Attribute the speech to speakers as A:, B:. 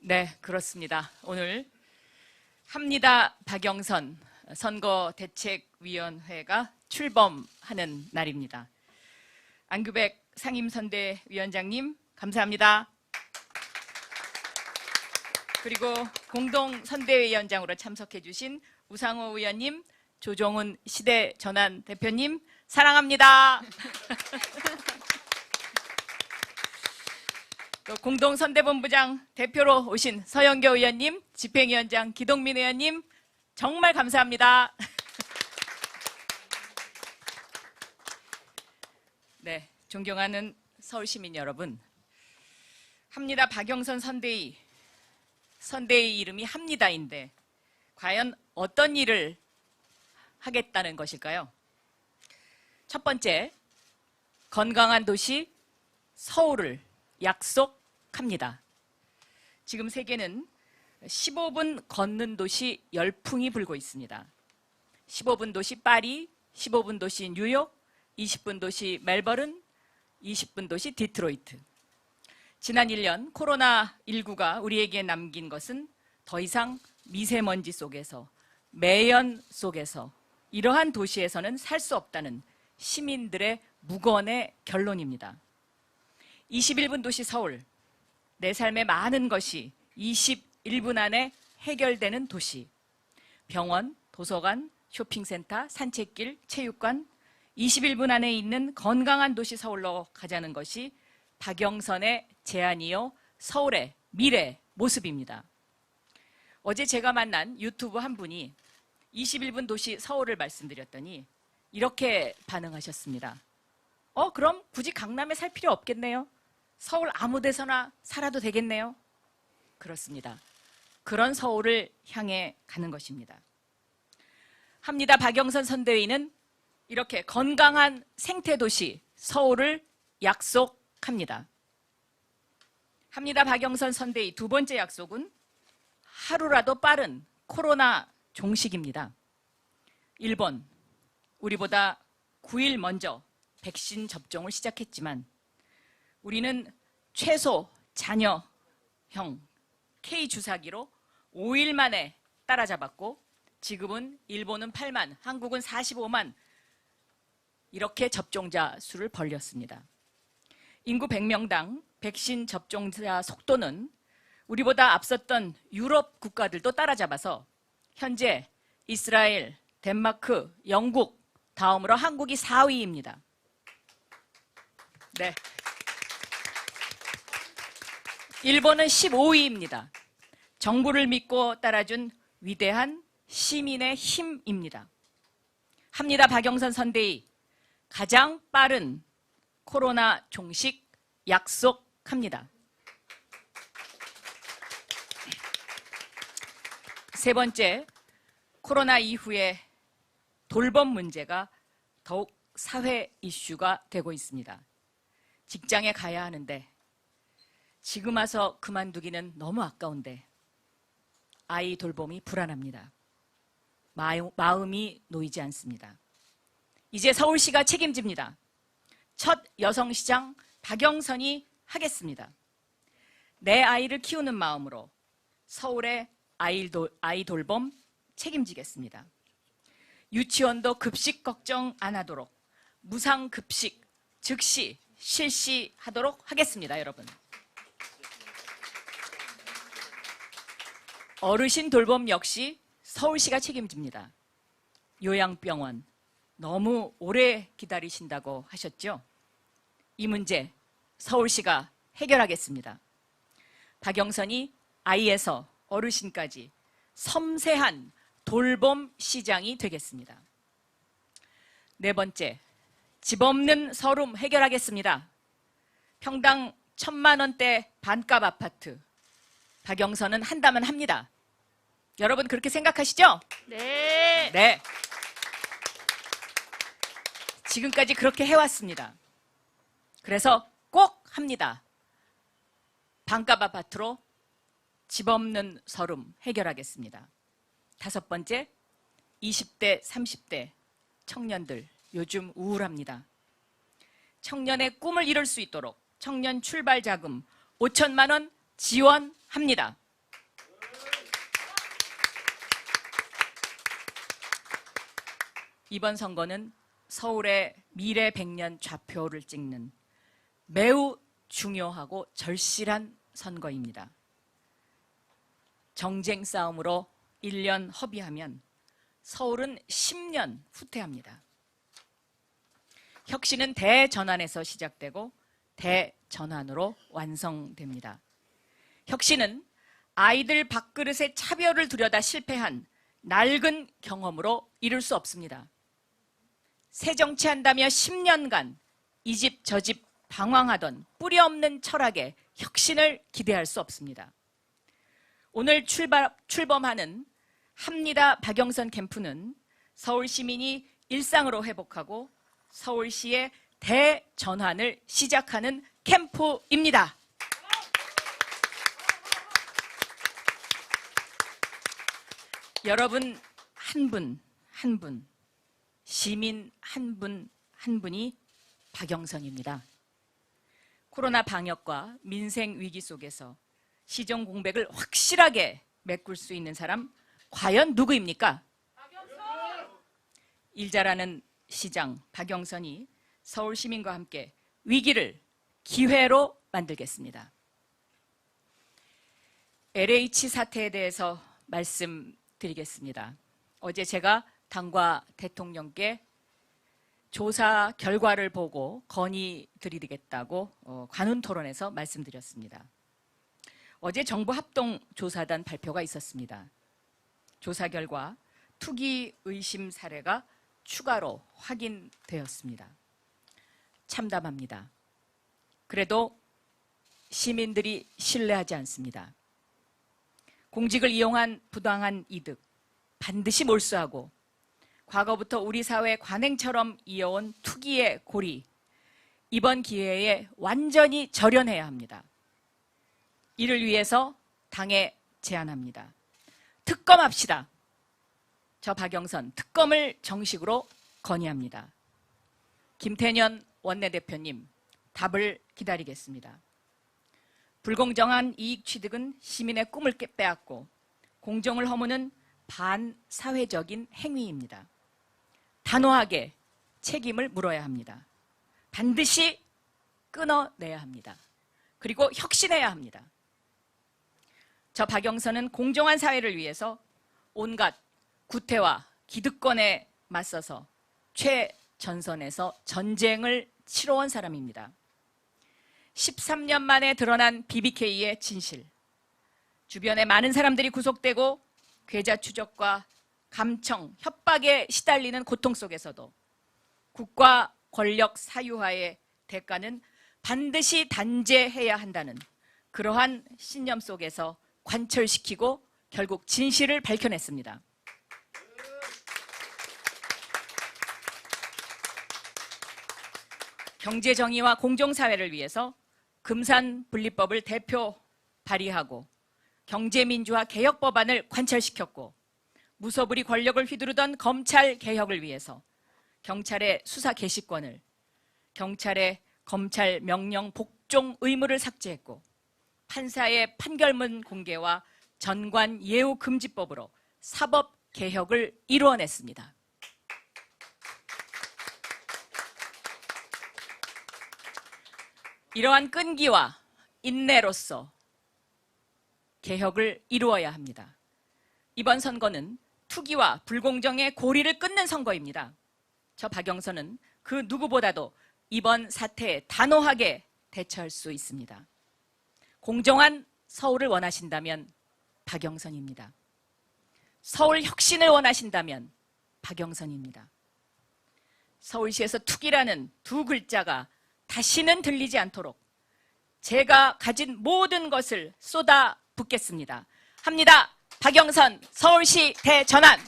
A: 네, 그렇습니다. 오늘 합니다 박영선 선거대책위원회가 출범하는 날입니다. 안규백 상임선대위원장님 감사합니다. 그리고 공동선대위원장으로 참석해 주신 우상호 의원님, 조정훈 시대전환 대표님 사랑합니다. 또 공동선대본부장 대표로 오신 서영교 의원님, 집행위원장 기동민 의원님 정말 감사합니다. 네, 존경하는 서울시민 여러분, 합니다 박영선 선대위 이름이 합니다인데 과연 어떤 일을 하겠다는 것일까요? 첫 번째, 건강한 도시 서울을 약속합니다. 지금 세계는 15분 걷는 도시 열풍이 불고 있습니다. 15분 도시 파리, 15분 도시 뉴욕, 20분 도시 멜버른, 20분 도시 디트로이트. 지난 1년 코로나19가 우리에게 남긴 것은 더 이상 미세먼지 속에서, 매연 속에서 이러한 도시에서는 살 수 없다는 시민들의 무건의 결론입니다. 21분 도시 서울, 내 삶의 많은 것이 21분 안에 해결되는 도시. 병원, 도서관, 쇼핑센터, 산책길, 체육관, 21분 안에 있는 건강한 도시 서울로 가자는 것이 박영선의 제안이요, 서울의 미래 모습입니다. 어제 제가 만난 유튜브 한 분이 21분 도시 서울을 말씀드렸더니 이렇게 반응하셨습니다. 그럼 굳이 강남에 살 필요 없겠네요. 서울 아무 데서나 살아도 되겠네요. 그렇습니다. 그런 서울을 향해 가는 것입니다. 합니다 박영선 선대위는 이렇게 건강한 생태도시 서울을 약속합니다. 합니다 박영선 선대위 두 번째 약속은 하루라도 빠른 코로나 종식입니다. 일본, 우리보다 9일 먼저 백신 접종을 시작했지만 우리는 최소 잔여형 K주사기로 5일 만에 따라잡았고 지금은 일본은 8만, 한국은 45만 이렇게 접종자 수를 벌렸습니다. 인구 100명당 백신 접종자 속도는 우리보다 앞섰던 유럽 국가들도 따라잡아서 현재 이스라엘, 덴마크, 영국 다음으로 한국이 4위입니다. 네. 일본은 15위입니다. 정부를 믿고 따라준 위대한 시민의 힘입니다. 합니다 박영선 선대위 가장 빠른 코로나 종식 약속합니다. 세 번째, 코로나 이후에 돌봄 문제가 더욱 사회 이슈가 되고 있습니다. 직장에 가야 하는데 지금 와서 그만두기는 너무 아까운데 아이 돌봄이 불안합니다. 마음이 놓이지 않습니다. 이제 서울시가 책임집니다. 첫 여성시장 박영선이 하겠습니다. 내 아이를 키우는 마음으로 서울의 아이 돌봄 책임지겠습니다. 유치원도 급식 걱정 안 하도록 무상급식 즉시 실시하도록 하겠습니다, 여러분. 어르신 돌봄 역시 서울시가 책임집니다. 요양병원 너무 오래 기다리신다고 하셨죠? 이 문제 서울시가 해결하겠습니다. 박영선이 아이에서 어르신까지 섬세한 돌봄 시장이 되겠습니다. 네 번째, 집 없는 서름 해결하겠습니다. 평당 1,000만 원대 반값 아파트 박영선은 한다면 합니다. 여러분 그렇게 생각하시죠?
B: 네.
A: 네. 지금까지 그렇게 해왔습니다. 그래서 꼭 합니다. 반값 아파트로 집 없는 서름 해결하겠습니다. 다섯 번째, 20대, 30대 청년들 요즘 우울합니다. 청년의 꿈을 이룰 수 있도록 청년 출발 자금 5천만 원 지원합니다. 이번 선거는 서울의 미래 100년 좌표를 찍는 매우 중요하고 절실한 선거입니다. 정쟁 싸움으로 1년 허비하면 서울은 10년 후퇴합니다. 혁신은 대전환에서 시작되고 대전환으로 완성됩니다. 혁신은 아이들 밥그릇의 차별을 들여다 실패한 낡은 경험으로 이룰 수 없습니다. 새 정치한다며 10년간 이 집 저 집 방황하던 뿌리 없는 철학에 혁신을 기대할 수 없습니다. 오늘 출범하는 합니다 박영선 캠프는 서울 시민이 일상으로 회복하고 서울시의 대전환을 시작하는 캠프입니다. 여러분 한 분 한 분, 시민 한 분 한 분이 박영선입니다. 코로나 방역과 민생 위기 속에서 시정 공백을 확실하게 메꿀 수 있는 사람 과연 누구입니까? 박영선! 일 잘하는 시장 박영선이 서울 시민과 함께 위기를 기회로 만들겠습니다. LH 사태에 대해서 말씀드리겠습니다. 어제 제가 당과 대통령께 조사 결과를 보고 건의드리겠다고 관훈 토론에서 말씀드렸습니다. 어제 정부 합동조사단 발표가 있었습니다. 조사 결과 투기 의심 사례가 추가로 확인되었습니다. 참담합니다. 그래도 시민들이 신뢰하지 않습니다. 공직을 이용한 부당한 이득 반드시 몰수하고 과거부터 우리 사회 관행처럼 이어온 투기의 고리, 이번 기회에 완전히 절연해야 합니다. 이를 위해서 당에 제안합니다. 특검합시다. 저 박영선 특검을 정식으로 건의합니다. 김태년 원내대표님 답을 기다리겠습니다. 불공정한 이익 취득은 시민의 꿈을 빼앗고 공정을 허무는 반사회적인 행위입니다. 단호하게 책임을 물어야 합니다. 반드시 끊어내야 합니다. 그리고 혁신해야 합니다. 저 박영선은 공정한 사회를 위해서 온갖 구태와 기득권에 맞서서 최전선에서 전쟁을 치러온 사람입니다. 13년 만에 드러난 BBK의 진실, 주변에 많은 사람들이 구속되고 계좌 추적과 감청, 협박에 시달리는 고통 속에서도 국가 권력 사유화의 대가는 반드시 단죄해야 한다는 그러한 신념 속에서 관철시키고 결국 진실을 밝혀냈습니다. 경제정의와 공정사회를 위해서 금산분리법을 대표 발의하고 경제민주화 개혁법안을 관철시켰고 무소불위 권력을 휘두르던 검찰 개혁을 위해서 경찰의 수사 개시권을, 경찰의 검찰 명령 복종 의무를 삭제했고 판사의 판결문 공개와 전관 예우 금지법으로 사법 개혁을 이루어냈습니다. 이러한 끈기와 인내로서 개혁을 이루어야 합니다. 이번 선거는 투기와 불공정의 고리를 끊는 선거입니다. 저 박영선은 그 누구보다도 이번 사태에 단호하게 대처할 수 있습니다. 공정한 서울을 원하신다면 박영선입니다. 서울 혁신을 원하신다면 박영선입니다. 서울시에서 투기라는 두 글자가 다시는 들리지 않도록 제가 가진 모든 것을 쏟아 붓겠습니다. 합니다. 박영선 서울시 대전환.